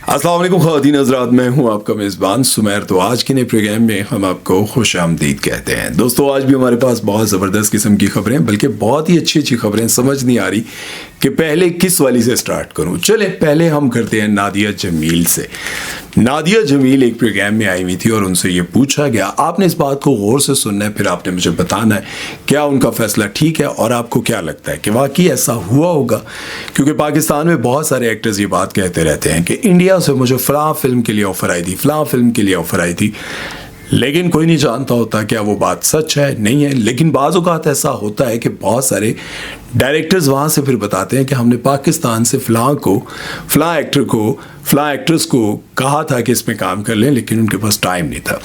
अस्सलाम वालेकुम ख़वातीन हज़रात, मैं हूं आपका मेज़बान सुमैर। तो आज के नए प्रोग्राम में हम आपको खुश आमदीद कहते हैं। दोस्तों, आज भी हमारे पास बहुत ज़बरदस्त किस्म की खबरें, बल्कि बहुत ही अच्छी अच्छी खबरें। समझ नहीं आ रही कि पहले किस वाली से स्टार्ट करूं। चले पहले हम करते हैं नादिया जमील से। नादिया जमील एक प्रोग्राम में आई हुई थी और उनसे ये पूछा गया, आपने इस बात को गौर से सुनना है, फिर आपने मुझे बताना है क्या उनका फैसला ठीक है और आपको क्या लगता है कि वाकई ऐसा हुआ होगा। क्योंकि पाकिस्तान में बहुत सारे एक्टर्स ये बात कहते रहते हैं कि इंडिया से मुझे फ़लाँ फिल्म के लिए ऑफ़र आई थी, फ़लाँ फिल्म के लिए ऑफ़र आई थी, लेकिन कोई नहीं जानता होता क्या वो बात सच है नहीं है। लेकिन बाज़ औक़ात ऐसा होता है कि बहुत सारे डायरेक्टर्स वहाँ से फिर बताते हैं कि हमने पाकिस्तान से फ़लाँ एक्टर को, फ़लाँ एक्ट्रेस को कहा था कि इसमें काम कर लें, लेकिन उनके पास टाइम नहीं था।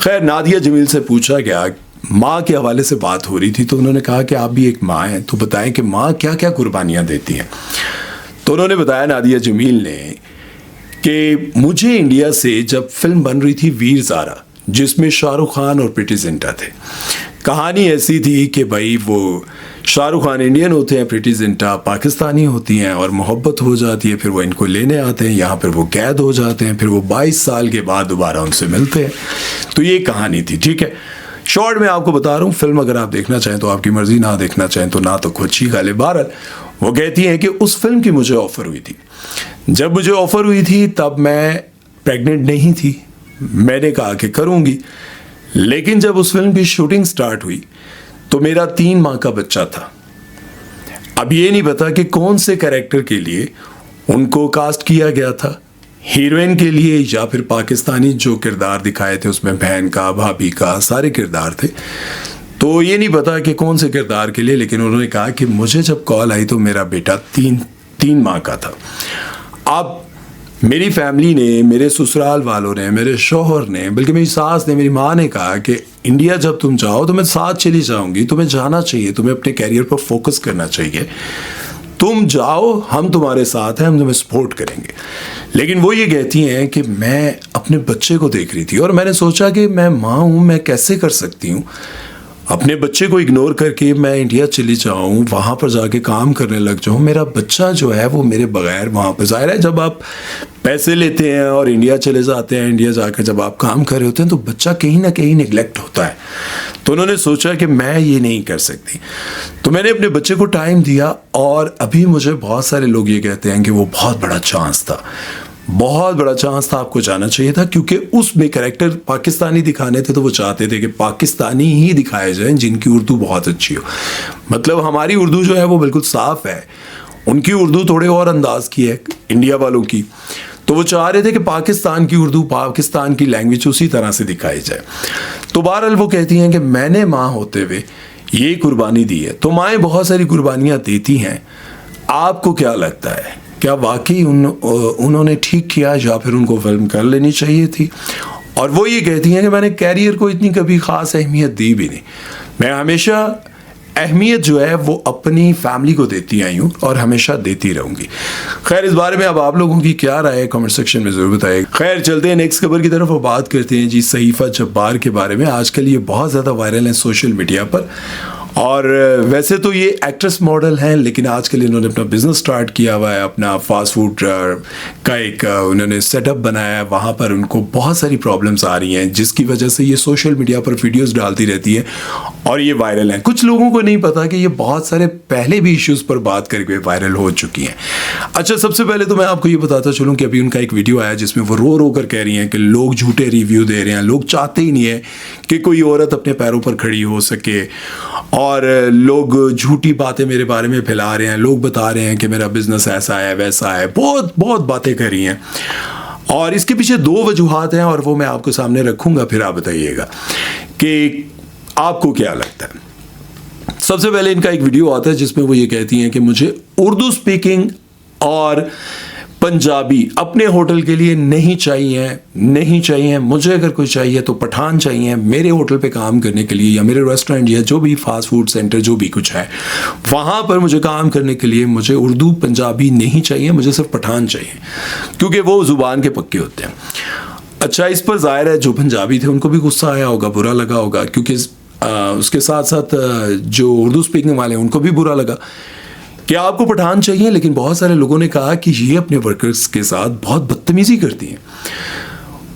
खैर, नादिया जमील से पूछा गया, माँ के हवाले से बात हो रही थी, तो उन्होंने कहा कि आप भी एक माँ हैं, तो बताएं कि माँ क्या क्या कुर्बानियाँ देती हैं। तो उन्होंने बताया, नादिया जमील ने, कि मुझे इंडिया से जब फिल्म बन रही थी वीर ज़ारा, जिसमें शाहरुख खान और प्रीति जिंटा थे, कहानी ऐसी थी कि भाई वो शाहरुख खान इंडियन होते हैं, प्रीति जिंटा पाकिस्तानी होती हैं और मोहब्बत हो जाती है। फिर वो इनको लेने आते हैं, यहाँ पर वो कैद हो जाते हैं, फिर वो 22 साल के बाद दोबारा उनसे मिलते हैं। तो ये कहानी थी, ठीक है। शॉर्ट में आपको बता रहा हूँ, फिल्म अगर आप देखना चाहें तो आपकी मर्जी, ना देखना चाहें तो ना, तो खुद चीख ले। बहरहाल वो कहती हैं कि उस फिल्म की मुझे ऑफ़र हुई थी। जब मुझे ऑफ़र हुई थी तब मैं प्रेग्नेंट नहीं थी। मैंने कहा कि करूँगी, लेकिन जब उस फिल्म की शूटिंग स्टार्ट हुई तो मेरा 3 माह का बच्चा था। अब ये नहीं पता कि कौन से कैरेक्टर के लिए उनको कास्ट किया गया था, हीरोइन के लिए या फिर पाकिस्तानी जो किरदार दिखाए थे उसमें बहन का, भाभी का, सारे किरदार थे। तो ये नहीं पता कि कौन से किरदार के लिए, लेकिन उन्होंने कहा कि मुझे जब कॉल आई तो मेरा बेटा तीन माह का था। अब मेरी फैमिली ने, मेरे ससुराल वालों ने, मेरे शौहर ने, बल्कि मेरी सास ने, मेरी माँ ने कहा कि इंडिया जब तुम जाओ तो मैं साथ चली जाऊँगी, तुम्हें जाना चाहिए, तुम्हें अपने कैरियर पर फोकस करना चाहिए, तुम जाओ, हम तुम्हारे साथ हैं, हम तुम्हें सपोर्ट करेंगे। लेकिन वो ये कहती हैं कि मैं अपने बच्चे को देख रही थी और मैंने सोचा कि मैं माँ हूँ, मैं कैसे कर सकती हूँ अपने बच्चे को इग्नोर करके मैं इंडिया चली जाऊँ, वहाँ पर जाके काम करने लग जाऊँ। मेरा बच्चा जो है वो मेरे बगैर वहाँ पर, ज़ाहिर है जब आप पैसे लेते हैं और इंडिया चले जाते हैं, इंडिया जाकर जब आप काम कर रहे होते हैं तो बच्चा कहीं ना कहीं निगलेक्ट होता है। तो उन्होंने सोचा कि मैं ये नहीं कर सकती, तो मैंने अपने बच्चे को टाइम दिया। और अभी मुझे बहुत सारे लोग ये कहते हैं कि वो बहुत बड़ा चांस था, बहुत बड़ा चांस था, आपको जाना चाहिए था, क्योंकि उसमें कैरेक्टर पाकिस्तानी दिखाने थे, तो वो चाहते थे कि पाकिस्तानी ही दिखाए जाएं जिनकी उर्दू बहुत अच्छी हो। मतलब हमारी उर्दू जो है वो बिल्कुल साफ़ है, उनकी उर्दू थोड़े और अंदाज की है इंडिया वालों की। तो वो चाह रहे थे कि पाकिस्तान की उर्दू, पाकिस्तान की लैंग्वेज उसी तरह से दिखाई जाए। तो बहरहाल वो कहती हैं कि मैंने माँ होते हुए ये कुर्बानी दी है। तो माएँ बहुत सारी कुर्बानियाँ देती हैं। आपको क्या लगता है, क्या वाकई उन्होंने ठीक किया या फिर उनको फिल्म कर लेनी चाहिए थी? और वो ये कहती हैं कि मैंने कैरियर को इतनी कभी ख़ास अहमियत दी भी नहीं, मैं हमेशा अहमियत जो है वो अपनी फैमिली को देती आई हूँ और हमेशा देती रहूँगी। खैर, इस बारे में अब आप लोगों की क्या राय है कमेंट सेक्शन में ज़रूर बताइए। खैर, चलते हैं नेक्स्ट खबर की तरफ और बात करते हैं जी सहीफ़ा जब्बार के बारे में। आजकल ये बहुत ज़्यादा वायरल है सोशल मीडिया पर। और वैसे तो ये एक्ट्रेस मॉडल हैं, लेकिन आजकल इन्होंने अपना बिज़नेस स्टार्ट किया हुआ है, अपना फास्ट फूड का एक उन्होंने सेटअप बनाया है। वहाँ पर उनको बहुत सारी प्रॉब्लम्स आ रही हैं, जिसकी वजह से ये सोशल मीडिया पर वीडियोस डालती रहती है और ये वायरल हैं। कुछ लोगों को नहीं पता कि ये बहुत सारे पहले भी इश्यूज़ पर बात करके वायरल हो चुकी हैं। अच्छा, सबसे पहले तो मैं आपको ये बताता चलूँ कि अभी उनका एक वीडियो आया जिसमें वो रो कर कह रही हैं कि लोग झूठे रिव्यू दे रहे हैं, लोग चाहते ही नहीं है कि कोई औरत अपने पैरों पर खड़ी हो सके, और लोग झूठी बातें मेरे बारे में फैला रहे हैं, लोग बता रहे हैं कि मेरा बिजनेस ऐसा है वैसा है, बहुत बहुत बातें कर रही हैं। और इसके पीछे 2 वजूहात हैं और वो मैं आपको सामने रखूंगा, फिर आप बताइएगा कि आपको क्या लगता है। सबसे पहले इनका एक वीडियो आता है जिसमें वो ये कहती हैं कि मुझे उर्दू स्पीकिंग और पंजाबी अपने होटल के लिए नहीं चाहिए। मुझे अगर कोई चाहिए तो पठान चाहिए मेरे होटल पे काम करने के लिए, या मेरे रेस्टोरेंट या जो भी फास्ट फूड सेंटर जो भी कुछ है वहाँ पर मुझे काम करने के लिए मुझे उर्दू पंजाबी नहीं चाहिए, मुझे सिर्फ पठान चाहिए, क्योंकि वो ज़ुबान के पक्के होते हैं। अच्छा, इस पर ज़ाहिर है जो पंजाबी थे उनको भी गुस्सा आया होगा, बुरा लगा होगा, क्योंकि उसके साथ साथ जो उर्दू स्पीकिंग वाले हैं उनको भी बुरा लगा कि आपको पठान चाहिए, लेकिन बहुत सारे लोगों ने कहा कि ये अपने वर्कर्स के साथ बहुत बदतमीजी करती हैं।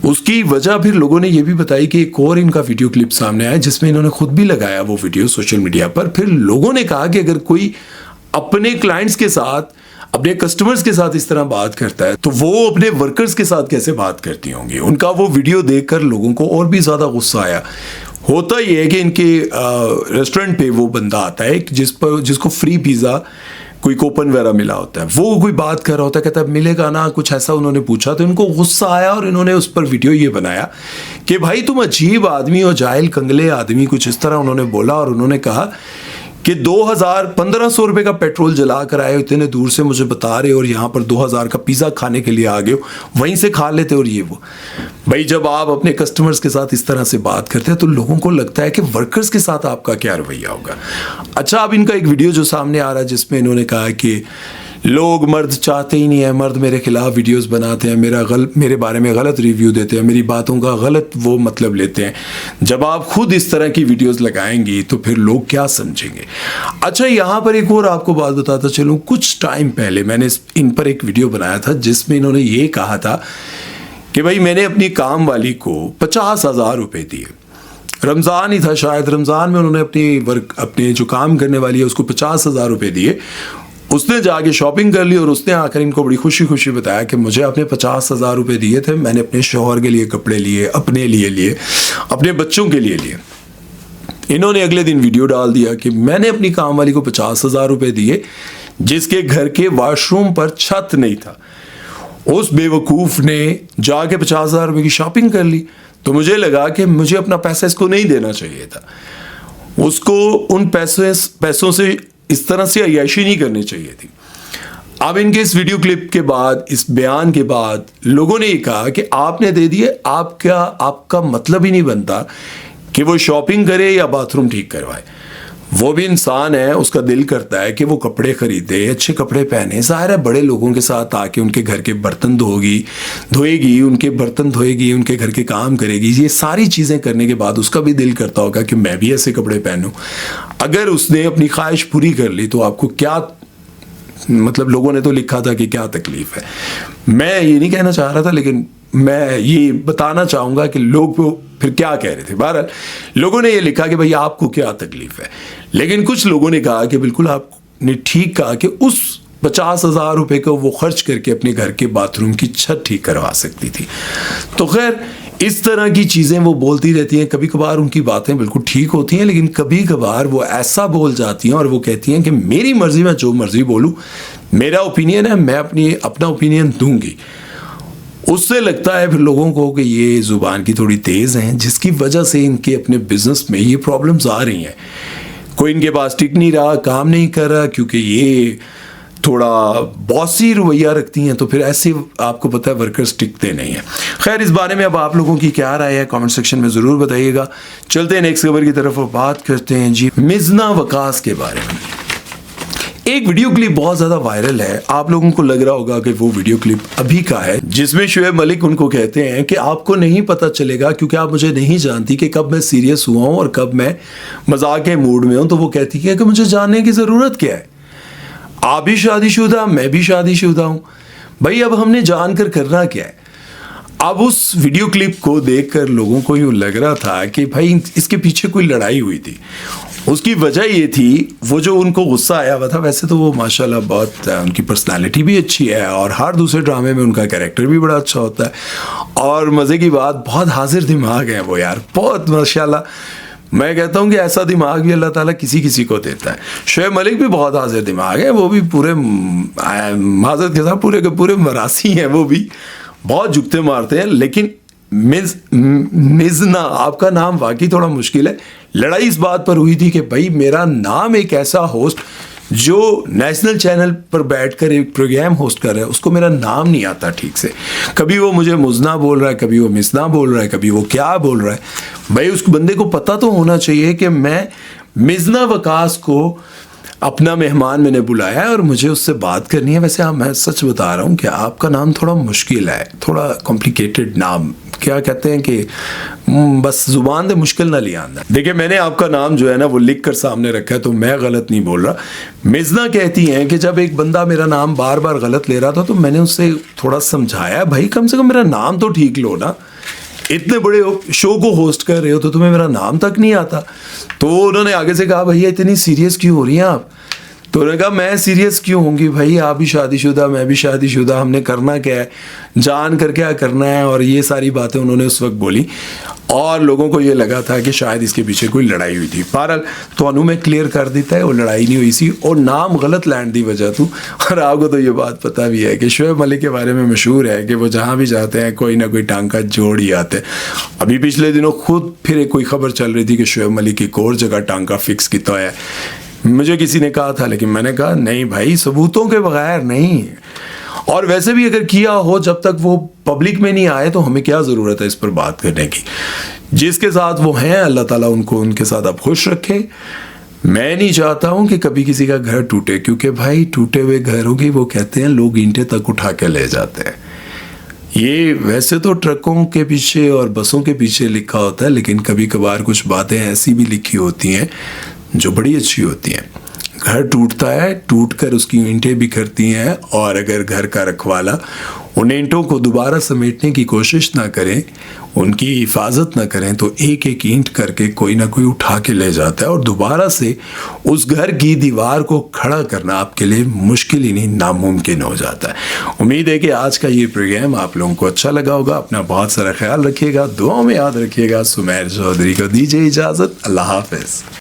उसकी वजह फिर लोगों ने ये भी बताई कि एक और इनका वीडियो क्लिप सामने आया जिसमें इन्होंने खुद भी लगाया वो वीडियो सोशल मीडिया पर। फिर लोगों ने कहा कि अगर कोई अपने क्लाइंट्स के साथ, अपने कस्टमर्स के साथ इस तरह बात करता है तो वो अपने वर्कर्स के साथ कैसे बात करती होंगी। उनका वो वीडियो देखकर लोगों को और भी ज़्यादा गुस्सा आया। होता ये है कि इनके रेस्टोरेंट पे वो बंदा आता है जिसको फ्री पिज़्ज़ा कोई कूपन वगैरह मिला होता है, वो कोई बात कर रहा होता है, कहता है मिलेगा ना, कुछ ऐसा उन्होंने पूछा तो इनको गुस्सा आया और इन्होंने उस पर वीडियो ये बनाया कि भाई तुम अजीब आदमी हो, जाहिल कंगले आदमी, कुछ इस तरह उन्होंने बोला। और उन्होंने कहा कि 1500 रुपये का पेट्रोल जला कर आए, इतने दूर से मुझे बता रहे हो और यहाँ पर 2000 का पिज़्ज़ा खाने के लिए आ गए हो, वहीं से खा लेते और ये वो। भाई जब आप अपने कस्टमर्स के साथ इस तरह से बात करते हैं तो लोगों को लगता है कि वर्कर्स के साथ आपका क्या रवैया होगा। अच्छा, अब इनका एक वीडियो जो सामने आ रहा है जिसमें इन्होंने कहा कि लोग मर्द चाहते ही नहीं है, मर्द मेरे खिलाफ वीडियोस बनाते हैं, मेरे बारे में गलत रिव्यू देते हैं, मेरी बातों का गलत वो मतलब लेते हैं। जब आप खुद इस तरह की वीडियोस लगाएंगी तो फिर लोग क्या समझेंगे। अच्छा, यहाँ पर एक और आपको बात बताता चलूँ। कुछ टाइम पहले मैंने इन पर एक वीडियो बनाया था जिसमें इन्होंने ये कहा था कि भाई मैंने अपनी काम वाली को 50,000 रुपये दिए। रमज़ान ही था शायद, रमज़ान में उन्होंने अपने जो काम करने वाली है उसको 50,000 रुपये दिए। उसने जाके शॉपिंग कर ली और उसने आकर इनको बड़ी खुशी खुशी बताया कि मुझे आपने 50,000 रुपये दिए थे, मैंने अपने शौहर के लिए कपड़े लिए, अपने लिए, अपने बच्चों के लिए लिए। इन्होंने अगले दिन वीडियो डाल दिया कि मैंने अपनी काम वाली को 50,000 रुपये दिए जिसके घर के वॉशरूम पर छत नहीं था। उस बेवकूफ़ ने जाके 50,000 रुपये की शॉपिंग कर ली। तो मुझे लगा कि मुझे अपना पैसा इसको नहीं देना चाहिए था, उसको उन पैसों से इस तरह से अय्याशी नहीं करनी चाहिए थी। अब इनके इस वीडियो क्लिप के बाद, इस बयान के बाद लोगों ने ये कहा कि आपने दे दिए, आपका मतलब ही नहीं बनता कि वो शॉपिंग करे या बाथरूम ठीक करवाए। वो भी इंसान है, उसका दिल करता है कि वो कपड़े खरीदे, अच्छे कपड़े पहने। ज़ाहिर है बड़े लोगों के साथ आके उनके घर के बर्तन धोएगी, उनके बर्तन धोएगी, उनके घर के काम करेगी। ये सारी चीज़ें करने के बाद उसका भी दिल करता होगा कि मैं भी ऐसे कपड़े पहनूं। अगर उसने अपनी ख्वाहिश पूरी कर ली तो आपको क्या मतलब, लोगों ने तो लिखा था कि क्या तकलीफ है। मैं ये नहीं कहना चाह रहा था, लेकिन मैं ये बताना चाहूँगा कि लोग फिर क्या कह रहे थे। बहरहाल लोगों ने ये लिखा कि भाई आपको क्या तकलीफ है, लेकिन कुछ लोगों ने कहा कि बिल्कुल आपने ठीक कहा कि उस 50,000 रुपये को वो खर्च करके अपने घर के बाथरूम की छत ठीक करवा सकती थी। तो खैर इस तरह की चीज़ें वो बोलती रहती हैं। कभी कभार उनकी बातें बिल्कुल ठीक होती हैं, लेकिन कभी कभार वो ऐसा बोल जाती हैं और वो कहती हैं कि मेरी मर्ज़ी, मैं जो मर्ज़ी बोलूँ, मेरा ओपिनियन है, मैं अपना ओपिनियन दूंगी। उससे लगता है फिर लोगों को कि ये ज़ुबान की थोड़ी तेज़ हैं, जिसकी वजह से इनके अपने बिजनेस में ये प्रॉब्लम्स आ रही हैं। कोई इनके पास टिक नहीं रहा, काम नहीं कर रहा, क्योंकि ये थोड़ा बॉसी रवैया रखती हैं। तो फिर ऐसे आपको पता है वर्कर्स टिकते नहीं हैं। खैर, इस बारे में अब आप लोगों की क्या राय है कमेंट सेक्शन में ज़रूर बताइएगा। चलते हैं नेक्स्ट खबर की तरफ और बात करते हैं जी मिज़ना वकास के बारे में। एक वीडियो क्लिप बहुत ज़्यादा वायरल है। आप लोगों को लग रहा होगा कि वो वीडियो क्लिप अभी का है, जिसमें शुएब मलिक उनको कहते हैं कि आपको नहीं पता चलेगा क्योंकि आप मुझे नहीं जानती कि कब मैं सीरियस हुआ हूँ और कब मैं मजाक के मूड में हूँ। तो वो कहती है कि मुझे जानने की ज़रूरत क्या है, आप भी शादीशुदा, मैं भी शादीशुदा हूँ। भाई अब हमने जानकर करना क्या है। अब उस वीडियो क्लिप को देखकर लोगों को यूँ लग रहा था कि भाई इसके पीछे कोई लड़ाई हुई थी। उसकी वजह ये थी, वो जो उनको गुस्सा आया हुआ था, वैसे तो वो माशाल्लाह बहुत उनकी पर्सनालिटी भी अच्छी है और हर दूसरे ड्रामे में उनका कैरेक्टर भी बड़ा अच्छा होता है। और मज़े की बात, बहुत हाजिर दिमाग है वो यार, बहुत माशाल्लाह। मैं कहता हूँ कि ऐसा दिमाग भी अल्लाह ताला किसी किसी को देता है। शुएब मलिक भी बहुत हाजिर दिमाग है, वो भी पूरे माजरत के साथ पूरे के पूरे मरासी हैं, वो भी बहुत जुगते मारते हैं। लेकिन मिज़ना, आपका नाम वाकई थोड़ा मुश्किल है। लड़ाई इस बात पर हुई थी कि भाई मेरा नाम एक ऐसा होस्ट जो नेशनल चैनल पर बैठकर एक प्रोग्राम होस्ट कर रहा है, उसको मेरा नाम नहीं आता ठीक से। कभी वो मुझे मुज़ना बोल रहा है, कभी वो मिज़ना बोल रहा है, कभी वो क्या बोल रहा है। भाई उस बंदे को पता तो होना चाहिए कि मैं मिज़ना वकास को अपना मेहमान मैंने बुलाया है और मुझे उससे बात करनी है। वैसे मैं सच बता रहा हूँ कि आपका नाम थोड़ा मुश्किल है, थोड़ा कॉम्प्लिकेटेड नाम, क्या कहते हैं कि बस जुबान से मुश्किल ना लिया आंदा। देखिए मैंने आपका नाम जो है ना वो लिख कर सामने रखा है, तो मैं गलत नहीं बोल रहा। मिज़ना कहती हैं कि जब एक बंदा मेरा नाम बार बार गलत ले रहा था तो मैंने उससे थोड़ा समझाया, भाई कम से कम मेरा नाम तो ठीक लो ना, इतने बड़े शो को होस्ट कर रहे हो तो तुम्हें मेरा नाम तक नहीं आता। तो उन्होंने आगे से कहा भैया इतनी सीरियस क्यों हो रही हैं आप? तो उन्होंने कहा मैं सीरियस क्यों होंगी भाई, आप भी शादीशुदा मैं भी शादीशुदा, हमने करना क्या है, जान कर क्या करना है, और ये सारी बातें उन्होंने उस वक्त बोली और लोगों को ये लगा था कि शायद इसके पीछे कोई लड़ाई हुई थी। बहरहाल तो मैं क्लियर कर देता है वो लड़ाई नहीं हुई सी और नाम गलत लैंड दी वजह थी। और आपको तो ये बात पता भी है कि शोएब मलिक के बारे में मशहूर है कि वो जहाँ भी जाते हैं कोई ना कोई टांका जोड़ ही आते हैं। अभी पिछले दिनों खुद फिर एक कोई खबर चल रही थी कि शोएब मलिक एक और जगह टांका फिक्स किया है। मुझे किसी ने कहा था लेकिन मैंने कहा नहीं भाई, सबूतों के बगैर नहीं। और वैसे भी अगर किया हो, जब तक वो पब्लिक में नहीं आए तो हमें क्या ज़रूरत है इस पर बात करने की। जिसके साथ वो हैं अल्लाह ताला उनको उनके साथ अब खुश रखे। मैं नहीं चाहता हूँ कि कभी किसी का घर टूटे, क्योंकि भाई टूटे हुए घरों की वो कहते हैं लोग ईंटें तक उठा के ले जाते हैं। ये वैसे तो ट्रकों के पीछे और बसों के पीछे लिखा होता है, लेकिन कभी कभार कुछ बातें ऐसी भी लिखी होती हैं जो बड़ी अच्छी होती हैं। घर टूटता है, टूटकर उसकी ईंटें बिखरती हैं, और अगर घर का रखवाला उन ईंटों को दोबारा समेटने की कोशिश ना करें, उनकी हिफाजत ना करें, तो एक एक ईंट करके कोई ना कोई उठा के ले जाता है और दोबारा से उस घर की दीवार को खड़ा करना आपके लिए मुश्किल ही नहीं नामुमकिन हो जाता है। उम्मीद है कि आज का ये प्रोग्राम आप लोगों को अच्छा लगा होगा। अपना बहुत सारा ख्याल रखिएगा, दुआ में याद रखिएगा। सुमैर चौधरी को दीजिए इजाज़त, अल्लाह हाफिज़।